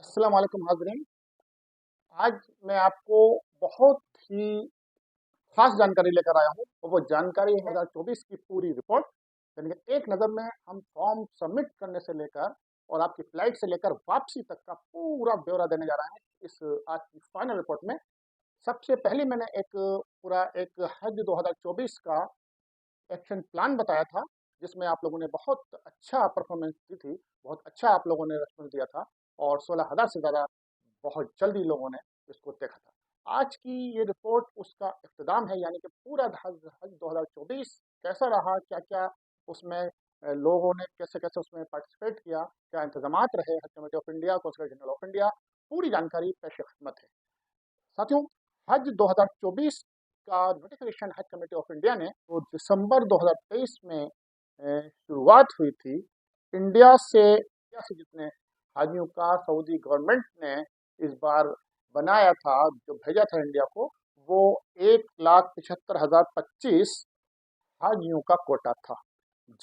अस्सलाम वालेकुम हाज़रीन। आज मैं आपको बहुत ही ख़ास जानकारी लेकर आया हूँ और वो जानकारी है 2024 की पूरी रिपोर्ट। यानी कि एक नज़र में हम फॉर्म सबमिट करने से लेकर और आपकी फ़्लाइट से लेकर वापसी तक का पूरा ब्यौरा देने जा रहे हैं इस आज की फ़ाइनल रिपोर्ट में। सबसे पहले मैंने एक हज 2024 का एक्शन प्लान बताया था, जिसमें आप लोगों ने बहुत अच्छा परफ़ॉर्मेंस दी थी, बहुत अच्छा आप लोगों ने रिस्पॉन्स दिया था और 16,000 से ज़्यादा बहुत जल्दी लोगों ने इसको देखा था। आज की ये रिपोर्ट उसका इख्तिताम है, यानी कि पूरा हज हज 2024 कैसा रहा, क्या-क्या उसमें लोगों ने कैसे-कैसे उसमें पार्टिसिपेट किया, क्या इंतज़ामात रहे हज committee of India, consul general of India, पूरी जानकारी पेश-ए-ख़िदमत है। साथियों, हज 2024 का नोटिफिकेशन हज कमेटी ऑफ इंडिया ने तो दिसंबर 2023 में शुरुआत हुई थी। इंडिया से जितने हाजियों का सऊदी गवर्नमेंट ने इस बार बनाया था, जो भेजा था इंडिया को, वो 1,75,025 हाजियों का कोटा था,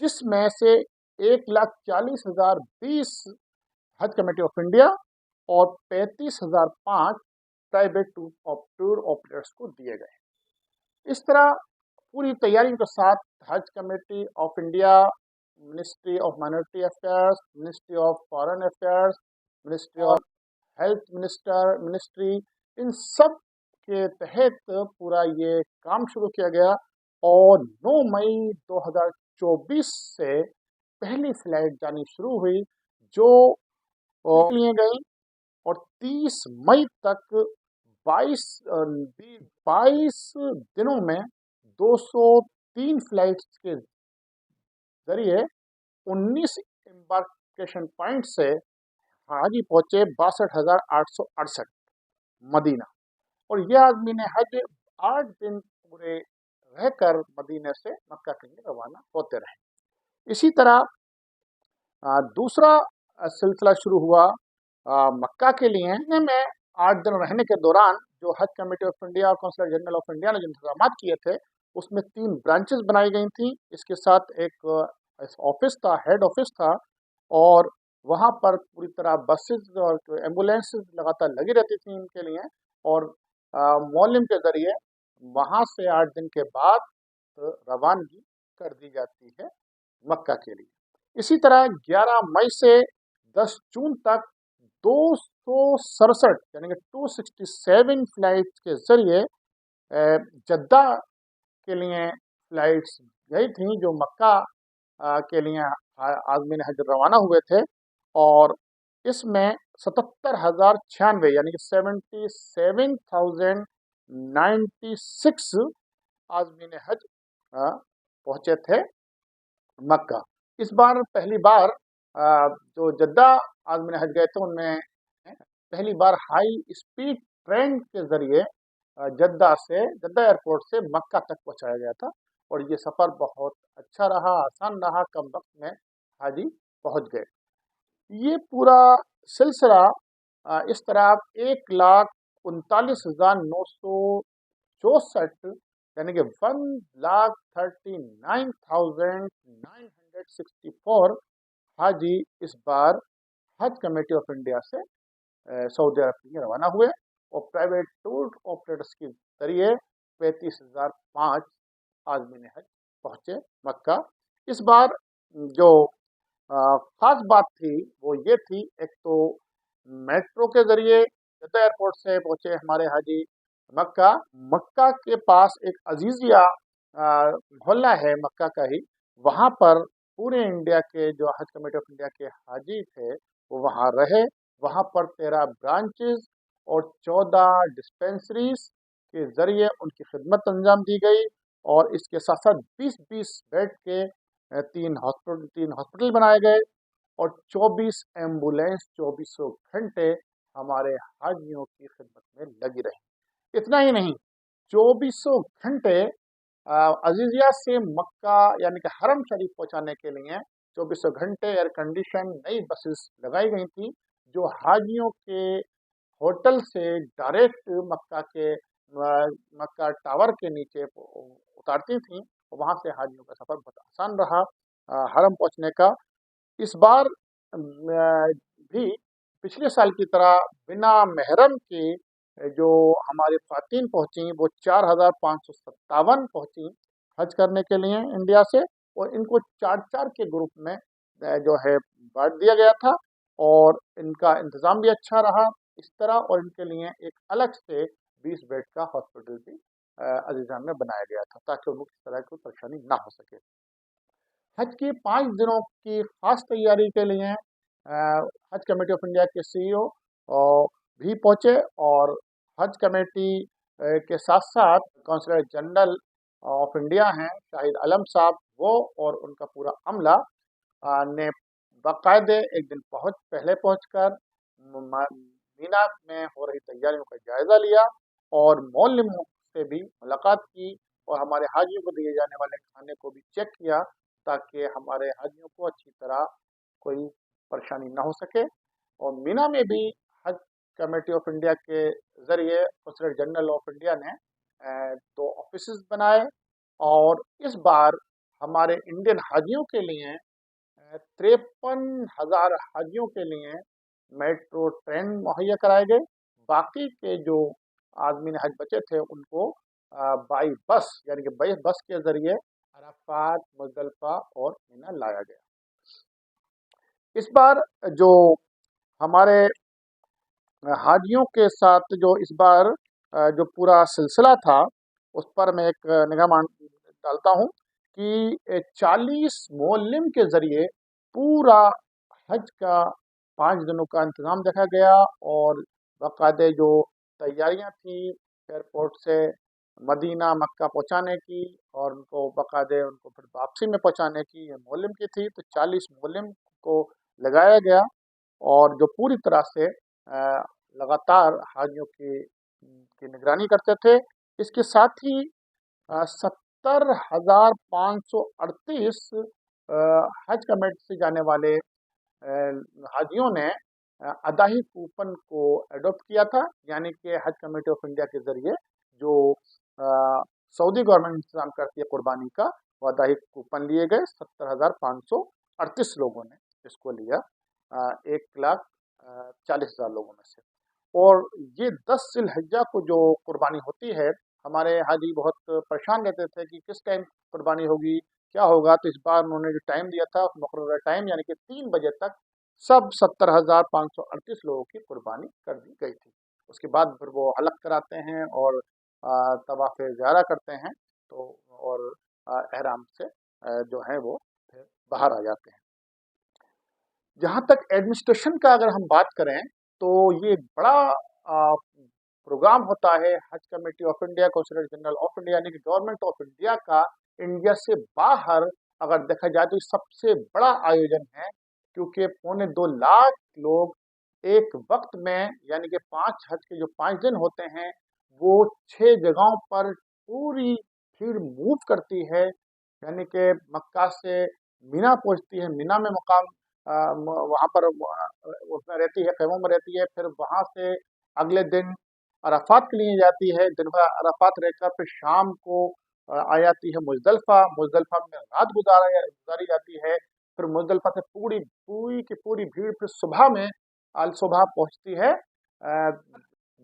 जिसमें से 1,40,020 हज कमेटी ऑफ इंडिया और 35,005 प्राइवेट टूर ऑपरेटर्स को दिए गए। इस तरह पूरी तैयारियों के साथ Haj committee of India, ministry of minority affairs, ministry of foreign affairs, ministry of health ministry, इन सब के तहत पूरा ये काम शुरू किया गया और 9 मई 2024 से पहली फ्लाइट जानी शुरू हुई, जो लिए गई और 30 मई तक 22 22 दिनों में 203 फ्लाइट्स के जरिए 19 एम्बार्केशन पॉइंट से हाजी पहुंचे 62,868 मदीना। और यह आदमी ने हज 8 दिन पूरे रहकर मदीने से मक्का के लिए रवाना होते रहे। इसी तरह दूसरा सिलसिला शुरू हुआ मक्का के लिए। में 8 दिन रहने के दौरान जो हज कमेटी ऑफ इंडिया और कौंसल जनरल ऑफ इंडिया ने जो इंतजाम किए थे, उसमें 3 ब्रांचेस बनाई गई थी। इसके साथ एक ऑफिस था, हेड ऑफिस था, और वहाँ पर पूरी तरह बसेस और एम्बुलेंस लगातार लगी रहती थी इनके लिए, और मौलिम के ज़रिए वहाँ से 8 दिन के बाद रवानगी कर दी जाती है मक्का के लिए। इसी तरह 11 मई से 10 जून तक 267 यानी कि 267 फ्लाइट के जरिए जद्दा के लिए फ्लाइट्स गई थी, जो मक्का के लिए आज़मीन हज रवाना हुए थे। और इसमें 77,096 यानी कि 77,096 आज़मीन हज पहुँचे थे मक्का। इस बार पहली बार जो जद्दा आज़मीन हज गए थे, उनमें पहली बार हाई स्पीड ट्रेन के ज़रिए जद्दा एयरपोर्ट से मक्का तक पहुंचाया गया था, और ये सफ़र बहुत अच्छा रहा, आसान रहा, कम वक्त में हाजी पहुंच गए। ये पूरा सिलसिला इस तरह 1,39,964 यानी कि 1,39,964 हाजी इस बार हज कमेटी ऑफ इंडिया से सऊदी अरब के लिए रवाना हुए, और प्राइवेट टूर ऑपरेटर्स के जरिए 35,005 आज़मीन हज पहुँचे मक्का। इस बार जो ख़ास बात थी वो ये थी, एक तो मेट्रो के ज़रिए जद्दा एयरपोर्ट से पहुँचे हमारे हाजी मक्का। मक्का के पास एक अजीज़िया मोहल्ला है मक्का का ही, वहाँ पर पूरे इंडिया के जो हज कमेटी ऑफ इंडिया के हाजी थे वो वहाँ रहे। वहाँ पर 13 ब्रांचेस और 14 डिस्पेंसरीज के ज़रिए उनकी खिदमत अंजाम दी गई, और इसके साथ साथ 20-20 बेड के 3 हॉस्पिटल बनाए गए, और 24 एम्बुलेंस 24 घंटे हमारे हाजियों की खिदमत में लगी रही। इतना ही नहीं, 24 घंटे अजीजिया से मक्का यानी कि हरम शरीफ पहुंचाने के लिए 24 घंटे एयर कंडीशन नई बसेस लगाई गई थी, जो हाजियों के होटल से डायरेक्ट मक्का टावर के नीचे उतारती थी, और वहाँ से हाजियों का सफ़र बहुत आसान रहा हरम पहुँचने का। इस बार भी पिछले साल की तरह बिना महरम के जो हमारी ख़वातीन पहुँची वो 4,557 पहुँची हज करने के लिए इंडिया से, और इनको 4-4 के ग्रुप में जो है बांट दिया गया था, और इनका इंतज़ाम भी अच्छा रहा इस तरह, और इनके लिए एक अलग से 20 बेड का हॉस्पिटल भी अज़ीज़ान में बनाया गया था ताकि उनको किसी तरह की परेशानी ना हो सके। हज की 5 दिनों की खास तैयारी के लिए हज कमेटी ऑफ इंडिया के सीईओ भी पहुंचे, और हज कमेटी के साथ साथ काउंसलर जनरल ऑफ इंडिया हैं शाहिद आलम साहब, वो और उनका पूरा अमला ने बाकायदे एक दिन पहले पहुंचकर मीना में हो रही तैयारियों का जायजा लिया, और मौलमों से भी मुलाकात की, और हमारे हाजियों को दिए जाने वाले खाने को भी चेक किया ताकि हमारे हाजियों को अच्छी तरह कोई परेशानी ना हो सके। और मीना में भी हज कमेटी ऑफ इंडिया के ज़रिए काउंसलर जनरल ऑफ इंडिया ने 2 ऑफिसेस बनाए, और इस बार हमारे इंडियन हाजियों के लिए 53,000 हाजियों के लिए मेट्रो ट्रेन मुहैया कराए गए। बाकी के जो आदमी हज बचे थे उनको बाई बस यानी कि बाई बस के ज़रिए अराफात, मुज़दलिफ़ा और मीना लाया गया। इस बार जो हमारे हाजियों के साथ जो इस बार जो पूरा सिलसिला था उस पर मैं एक निगाह डालता हूँ कि 40 मौल्लिम के ज़रिए पूरा हज का 5 दिनों का इंतज़ाम देखा गया, और बाकायदे जो तैयारियां थी एयरपोर्ट से मदीना मक्का पहुंचाने की, और उनको बाकायदे उनको फिर वापसी में पहुंचाने की, ये मौल्लिम की थी। तो 40 मौल्लिम को लगाया गया, और जो पूरी तरह से लगातार हाजियों की निगरानी करते थे। इसके साथ ही 70,538 हज कमेटी से जाने वाले हाजियों ने अदाही कूपन को एडॉप्ट किया था, यानी कि हज कमेटी ऑफ इंडिया के ज़रिए जो सऊदी गवर्नमेंट इंतजाम करती है कुर्बानी का, वो अदाही कूपन लिए गए। 70,538 लोगों ने इसको लिया 1,40,000 लोगों में से। और ये 10 ज़िलहिज्जा को जो कुर्बानी होती है, हमारे हाजी बहुत परेशान रहते थे कि किस टाइम कुर्बानी होगी, क्या होगा। तो इस बार उन्होंने जो टाइम दिया था मुकर्रर टाइम यानी कि 3 बजे तक सब 70,538 लोगों की कुर्बानी कर दी गई थी। उसके बाद फिर वो हलक कराते हैं और तवाफ़ ज़ियारा करते हैं, तो और एहराम से जो है वो फिर बाहर आ जाते हैं। जहाँ तक एडमिनिस्ट्रेशन का अगर हम बात करें तो ये बड़ा प्रोग्राम होता है Haj committee of India, counsellor general of India यानी कि गवर्नमेंट ऑफ इंडिया का इंडिया से बाहर अगर देखा जाए तो ये सबसे बड़ा आयोजन है, क्योंकि 2.25 लाख लोग एक वक्त में यानी कि 5 हज के जो 5 दिन होते हैं वो 6 जगहों पर पूरी भीड़ मूव करती है, यानी कि मक्का से मीना पहुंचती है, मीना में मुकाम वहाँ पर उसमें रहती है, खेमों में रहती है। फिर वहाँ से अगले दिन अराफात के लिए जाती है, दिन भर अराफात रहकर फिर शाम को आ जाती है मुज़दलिफ़ा। मुज़दलिफ़ा में रात गुजारी जाती है। फिर मुज़दलिफ़ा से पूरी पूरी की पूरी भीड़ फिर सुबह में सुबह पहुँचती है,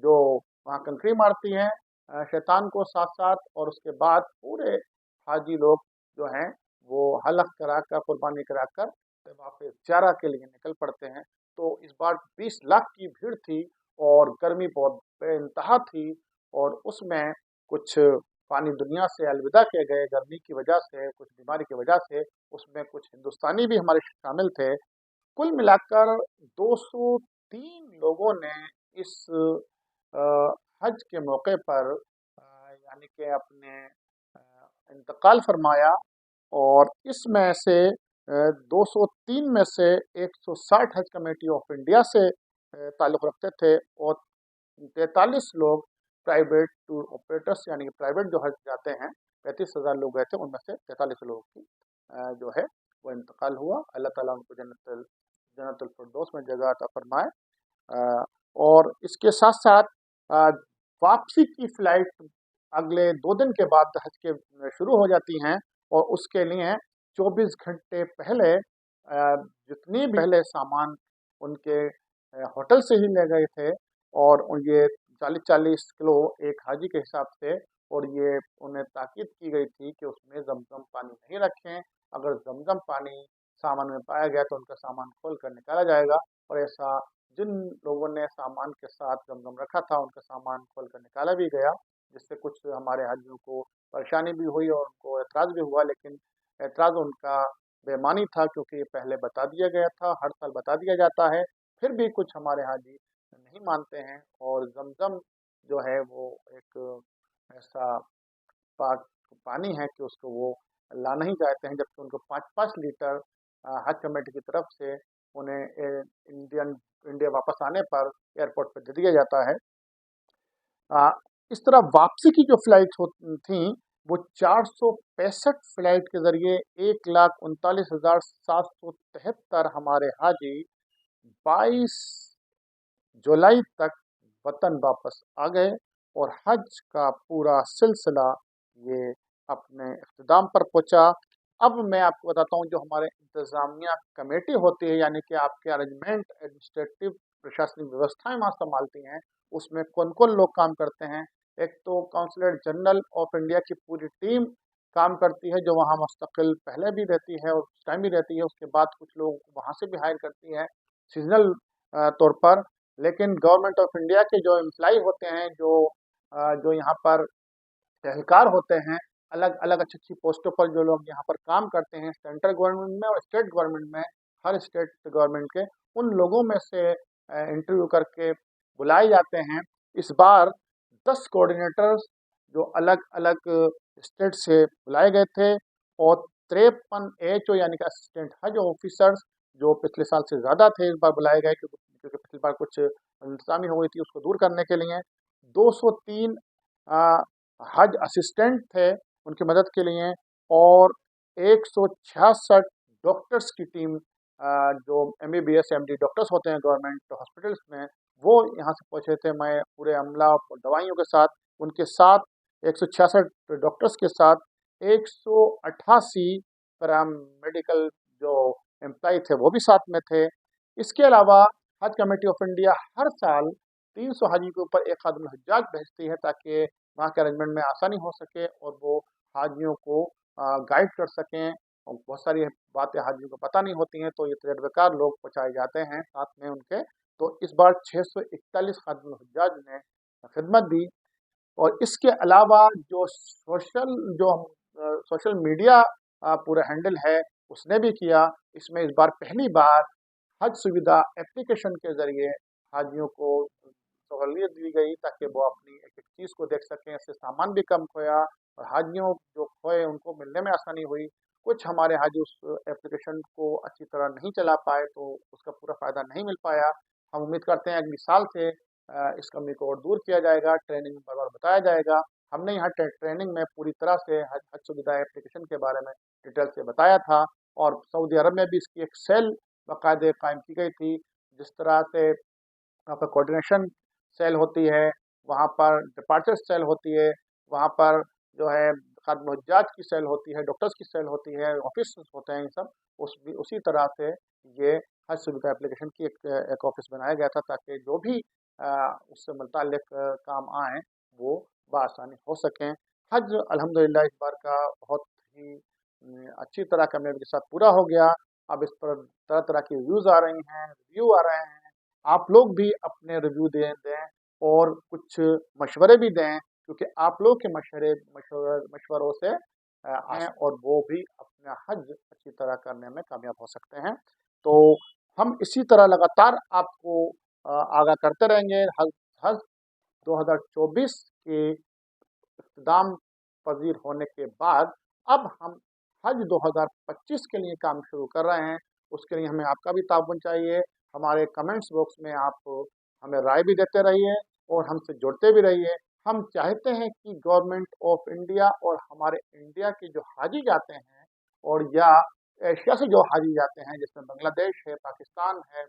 जो वहाँ कंकरी मारती है शैतान को साथ साथ, और उसके बाद पूरे हाजी लोग जो हैं वो हलक कराकर कुर्बानी कराकर तवाफ़ ज़ियारा के लिए निकल पड़ते हैं। तो इस बार 20 लाख की भीड़ थी, और गर्मी बहुत बेइंतहा थी, और उसमें कुछ पानी दुनिया से अलविदा किए गए गर्मी की वजह से, कुछ बीमारी की वजह से। उसमें कुछ हिंदुस्तानी भी हमारे शामिल थे। कुल मिलाकर 203 लोगों ने इस हज के मौके पर यानी कि अपने इंतकाल फरमाया, और इसमें से 203 में से 160 हज कमेटी ऑफ इंडिया से ताल्लुक़ रखते थे, और 43 लोग प्राइवेट टूर ऑपरेटर्स यानी कि प्राइवेट जो हज जाते हैं, 35,000 लोग गए थे, उनमें से 43 लोगों की जो है वो इंतकाल हुआ। अल्लाह ताला उनको जन्नतुल फिरदौस में जगह अता फरमाए। और इसके साथ साथ वापसी की फ़्लाइट अगले 2 दिन के बाद हज के शुरू हो जाती हैं, और उसके लिए 24 घंटे पहले जितनी भी पहले सामान उनके होटल से ही ले गए थे, और ये 40-40 किलो एक हाजी के हिसाब से, और ये उन्हें ताकीद की गई थी कि उसमें ज़मज़म पानी नहीं रखें, अगर ज़मज़म पानी सामान में पाया गया तो उनका सामान खोल कर निकाला जाएगा। और ऐसा जिन लोगों ने सामान के साथ ज़मज़म रखा था उनका सामान खोल कर निकाला भी गया, जिससे कुछ हमारे हाजियों को परेशानी भी हुई और उनको एतराज़ भी हुआ, लेकिन एतराज़ उनका बेईमानी था, क्योंकि ये पहले बता दिया गया था, हर साल बता दिया जाता है, फिर भी कुछ हमारे हाजी नहीं मानते हैं, और ज़मज़म जो है वो एक ऐसा पाक पानी है कि उसको वो लाना ही चाहते हैं, जबकि उनको 5-5 लीटर हज कमेटी की तरफ से उन्हें इंडिया वापस आने पर एयरपोर्ट पर दे दिया जाता है। अ, इस तरह वापसी की जो फ्लाइट थी, वो 465 फ्लाइट के ज़रिए 1,39,773 हमारे हाजी 22 जुलाई तक वतन वापस आ गए, और हज का पूरा सिलसिला ये अपने इख्तिताम पर पहुंचा। अब मैं आपको बताता हूँ, जो हमारे इंतज़ामिया कमेटी होती है, यानी कि आपके अरेंजमेंट एडमिनिस्ट्रेटिव प्रशासनिक व्यवस्थाएं वहाँ संभालती हैं, उसमें कौन कौन लोग काम करते हैं। एक तो काउंसलेट जनरल ऑफ इंडिया की पूरी टीम काम करती है, जो वहाँ मुस्तकिल पहले भी रहती है और उस टाइम भी रहती है, उसके बाद कुछ लोग वहाँ से भी हायर करती है सीजनल तौर पर। लेकिन गवर्नमेंट ऑफ इंडिया के जो एम्प्लाई होते हैं, जो यहाँ पर एहलकार होते हैं, अलग अलग अच्छी अच्छी पोस्टों पर जो लोग यहाँ पर काम करते हैं, सेंट्रल गवर्नमेंट में और स्टेट गवर्नमेंट में, हर स्टेट गवर्नमेंट के उन लोगों में से इंटरव्यू करके बुलाए जाते हैं। इस बार 10 कोऑर्डिनेटर्स जो अलग अलग स्टेट से बुलाए गए थे, और 53 AHO यानी कि असिस्टेंट हज ऑफिसर्स जो पिछले साल से ज़्यादा थे, इस बार बुलाए गए, क्योंकि पिछली बार कुछ इंतजामी हो गई थी, उसको दूर करने के लिए 203 हज असिस्टेंट थे उनकी मदद के लिए, और 166 डॉक्टर्स की टीम, जो MBBS MD डॉक्टर्स होते हैं गवर्नमेंट हॉस्पिटल्स में, वो यहाँ से पहुँचे थे। मैं पूरे अमला और दवाइयों के साथ, उनके साथ 166 डॉक्टर्स के साथ 188 पैरामेडिकल जो एम्प्लॉय थे वो भी साथ में थे। इसके अलावा हज कमेटी ऑफ इंडिया हर साल 300 हाजी के ऊपर एक खादिम हज्जाज भेजती है, ताकि वहाँ के अरेंजमेंट में आसानी हो सके और वो हाजियों को गाइड कर सकें। और बहुत सारी बातें हाजियों को पता नहीं होती हैं, तो ये तजर्बेकार लोग पहुँचाए जाते हैं साथ में उनके। तो इस बार 641 खादिम हज्जाज ने खिदमत दी। और इसके अलावा जो सोशल मीडिया पूरा हैंडल है, उसने भी किया। इसमें इस बार पहली बार हज सुविधा एप्लीकेशन के ज़रिए हाजियों को सहूलियत दी गई, ताकि वो अपनी एक एक चीज़ को देख सकें, इससे सामान भी कम खोया, और हाजियों जो खोए उनको मिलने में आसानी हुई। कुछ हमारे हाजी उस एप्लीकेशन को अच्छी तरह नहीं चला पाए, तो उसका पूरा फ़ायदा नहीं मिल पाया। हम उम्मीद करते हैं अगली साल से इस कमी को और दूर किया जाएगा, ट्रेनिंग में बार बताया जाएगा। हमने यहाँ ट्रेनिंग में पूरी तरह से हज हज सुविधा एप्लीकेशन के बारे में डिटेल से बताया था, और सऊदी अरब में भी इसकी एक सेल बाकायदे कायम की गई थी। जिस तरह से वहाँ पर कोऑर्डिनेशन सेल होती है, वहाँ पर डिपार्चर सेल होती है, वहाँ पर जो है खादिम हज्जाज की सेल होती है, डॉक्टर्स की सेल होती है, ऑफिस होते हैं, ये सब उसी तरह से ये हज सुविधा एप्लीकेशन की एक ऑफिस बनाया गया था, ताकि जो भी उससे मुताल्लिक काम आए वो बआसानी हो सकें। हज अल्हम्दुलिल्लाह इस बार का बहुत ही अच्छी तरह कामयाबी के साथ पूरा हो गया। अब इस पर तरह तरह की रिव्यू आ रहे हैं। आप लोग भी अपने रिव्यू दें और कुछ मशवरे भी दें, क्योंकि आप लोग के मशवरों से आए, और वो भी अपना हज अच्छी तरह करने में कामयाब हो सकते हैं। तो हम इसी तरह लगातार आपको आगाह करते रहेंगे। हज हज 2024 के इख्तिताम पजीर होने के बाद अब हम हज 2025 के लिए काम शुरू कर रहे हैं। उसके लिए हमें आपका भी ताउन चाहिए। हमारे कमेंट्स बॉक्स में आप हमें राय भी देते रहिए और हमसे जुड़ते भी रहिए। हम चाहते हैं कि गवर्नमेंट ऑफ इंडिया और हमारे इंडिया के जो हाजी जाते हैं, और या एशिया से जो हाजी जाते हैं, जिसमें बांग्लादेश है, पाकिस्तान है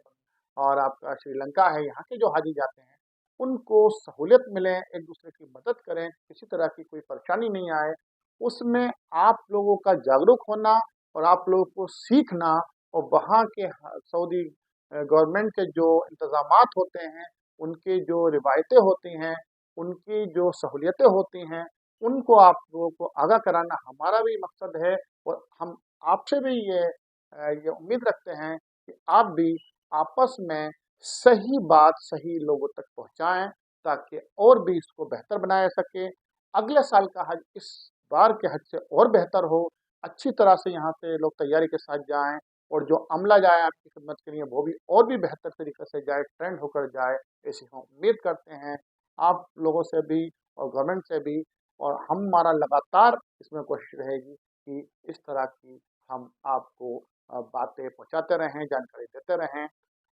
और आपका श्रीलंका है, यहाँ के जो हाजी जाते हैं, उनको सहूलियत मिले, एक दूसरे की मदद करें, किसी तरह की कोई परेशानी नहीं आए। उसमें आप लोगों का जागरूक होना और आप लोगों को सीखना, और वहाँ के सऊदी गवर्नमेंट के जो इंतज़ामात होते हैं, उनकी जो रिवायतें होती हैं, उनकी जो सहूलियतें होती हैं, उनको आप लोगों को आगाह कराना हमारा भी मकसद है। और हम आपसे भी ये उम्मीद रखते हैं कि आप भी आपस में सही बात सही लोगों तक पहुँचाएँ, ताकि और भी इसको बेहतर बनाया सके। अगले साल का हज इस बार के हज से और बेहतर हो, अच्छी तरह से यहाँ से लोग तैयारी के साथ जाएँ, और जो अमला जाए आपकी खिदमत के लिए वो भी और भी बेहतर तरीके से जाए, ट्रेंड होकर जाए, ऐसी हम उम्मीद करते हैं आप लोगों से भी और गवर्नमेंट से भी। और हमारा लगातार इसमें कोशिश रहेगी कि इस तरह की हम आपको बातें पहुँचाते रहें, जानकारी देते रहें।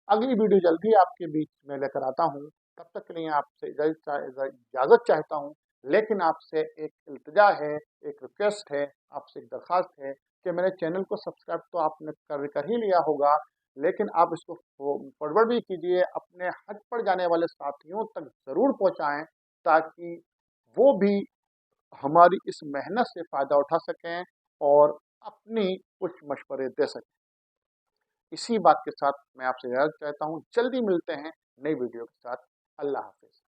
अगली वीडियो जल्दी आपके बीच में लेकर आता हूँ, तब तक के लिए आपसे इजाज़त चाहता हूँ। लेकिन आपसे एक इल्तिजा है, एक रिक्वेस्ट है, आपसे एक दरख्वास्त है कि मेरे चैनल को सब्सक्राइब तो आपने कर ही लिया होगा, लेकिन आप इसको फॉरवर्ड भी कीजिए, अपने हज पर जाने वाले साथियों तक ज़रूर पहुँचाएँ, ताकि वो भी हमारी इस मेहनत से फ़ायदा उठा सकें और अपनी कुछ मशवरे दे सकें। इसी बात के साथ मैं आपसे इजाज़त चाहता हूँ, जल्दी मिलते हैं नई वीडियो के साथ। अल्लाह हाफ़िज़।